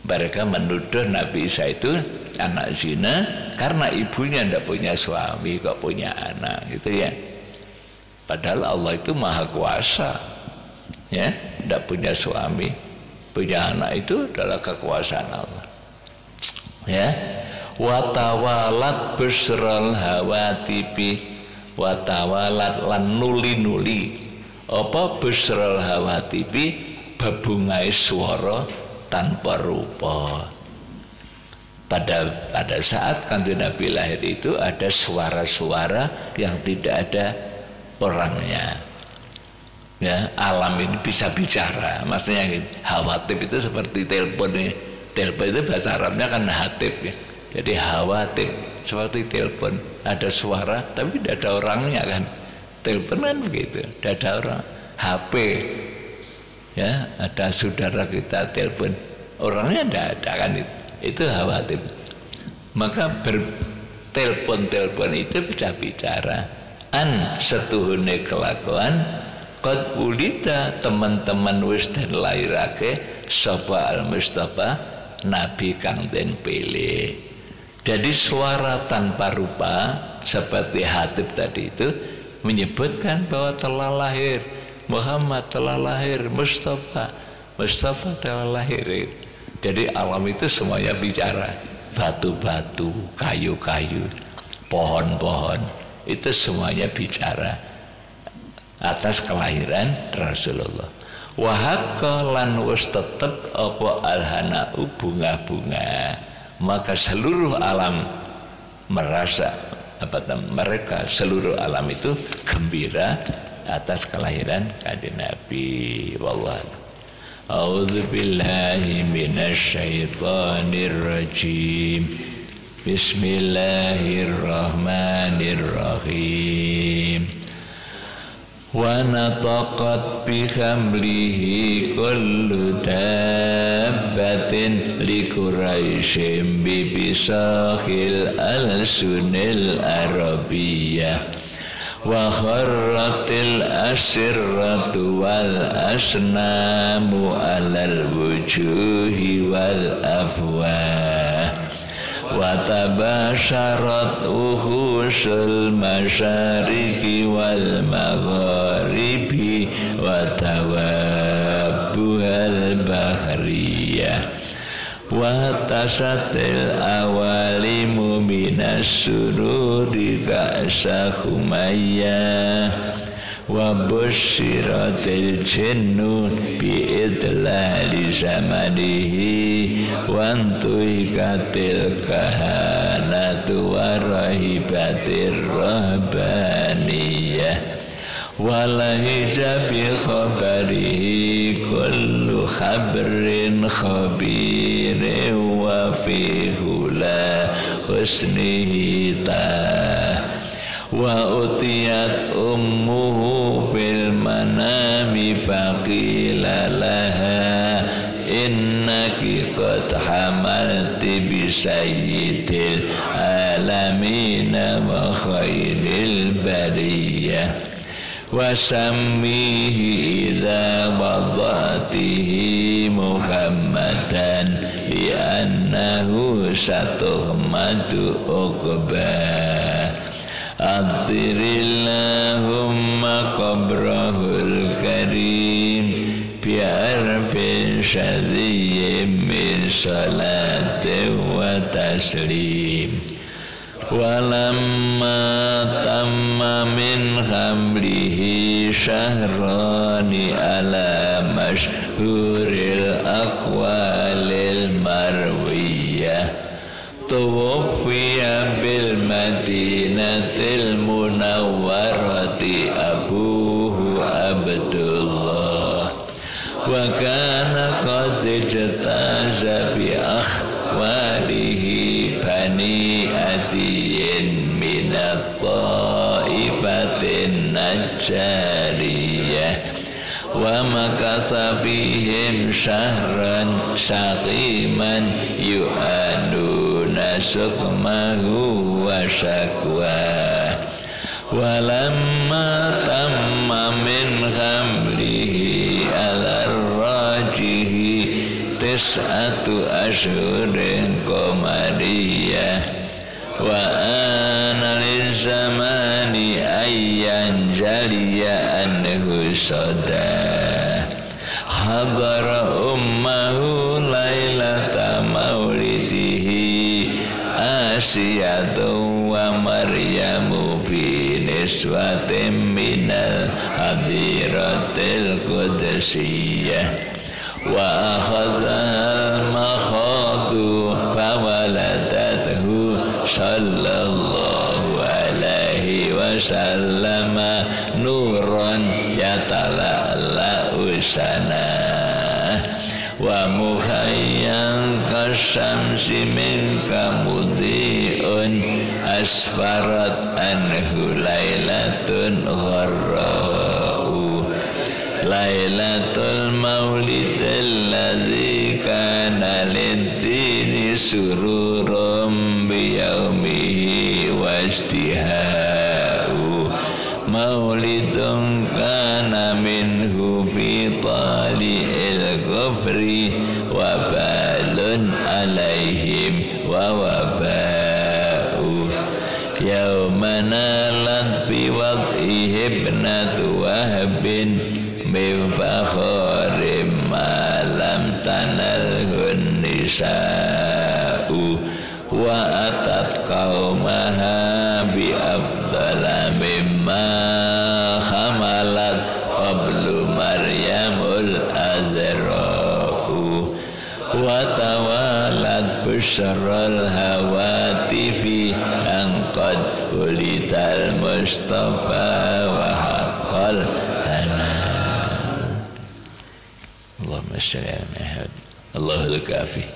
Mereka menuduh Nabi Isa itu anak zina karena ibunya tidak punya suami kok punya anak, gitu ya. Padahal Allah itu maha kuasa, ya, tidak punya suami, punya anak, itu adalah kekuasaan Allah, ya. Watawalat busral hawatibi, watawalat lan nuli-nuli apa busral hawatibi, babungai suara tanpa rupa. Pada saat Kanjeng Nabi lahir itu ada suara-suara yang tidak ada orangnya. Ya, alam ini bisa bicara, maksudnya gitu. Hawatib itu seperti telepon nih. Telepon itu bahasa Arabnya kan hatib ya. Jadi hawatib seperti telepon, ada suara tapi tidak ada orangnya kan. Telepon kan begitu, tidak ada orang. HP, ya, ada saudara kita telepon, orangnya tidak ada kan, itu hawatib. Maka bertelepon-telepon itu bisa bicara. An setuhune kelakuan qad ulita, teman-teman wis den lairake sapa al Mustafa, nabi kang den pilih. Jadi suara tanpa rupa seperti hatib tadi itu menyebutkan bahwa telah lahir Muhammad, telah lahir Mustafa telah lahir. Jadi alam itu semuanya bicara, batu-batu, kayu-kayu, pohon-pohon itu semuanya bicara atas kelahiran Rasulullah. Wa haqqa lan wis tetep apa alhanau bunga-bunga, maka seluruh alam merasa mereka seluruh alam itu gembira atas kelahiran kanjeng Nabi. Wallahu a'udzu billahi minasy syaithanir rajim. Bismillahirrahmanirrahim. Wa nataqat bi hamlihi kullu dabbatin li quraisyin bi bisahil al-sunil arabiyyah wa kharratil asirratu wal asnamu alal wujuhi wal afwah wa tabasharat uhusul masyariki wal magharibi wa tawabbuhal bahriyah wa tasatil awalimu minas sururi ka'sa khumayyah wa busyiratil jinnu bi'idlali zamanihi wa antuhikatil kahanatu wa rahibatir rahbaniyah wala hijabi khabarihi kullu khabrin khabirin wa fi hula husnihi wa utiyat ummuhu bil manami faqila laha innaki qad hamalti bi sayyidil alamin wa khairil bariyah wa sammihi idza wadatihi muhammadan li annahu satuhmadu uqbah Adirillahumma qabrahul karim bi'arfin syadiyyin min salatin wa taslim walamma tamma min hamlihi syahrani ala masyhuril aqwalil marwiyah tuwaffiya bil madinatil munawwarati abuhu Abdullah wa kana qad ijtaza bi akhwalihi bani adiyin minat ta'ifatin najjariyah wa makasa fihim syahran saqiman yu'aduna sukmahu wa syakwa walamma tamma min hamlihi ala rajihi tis'atu ashhurin qamariyah wa ana lizamani ayyan jaliya anhu sada hadara ummahu lailata maulidihi asiyatu wa maryamu bi niswatin minal hadiratil qudusiyah wa akhadhal makhadu fawaladathu sallallahu alaihi wasallama nuran yatala'la'u sana wa muhayyan kasyamsi minka mudhi'un asfarat anhu lailatun gharra'u lailatul maulidil ladzi kana lid-dini sururum biyaumihi wastihau maulidun kana minhu fi tali'il ghafri wa balun alaihim wa wabau yawma nalat fi wad'ihi ibnatu wahbin min fakharim ma lam tanalhun nisa'u wa atat qawmaha afdala mimma hamalat qablu Maryamul azra'u wa tawalat busral hawatifi an qad bulital mustafa wa haqqal hana. Allahumma shalli ala Muhammad. Allahul kafi.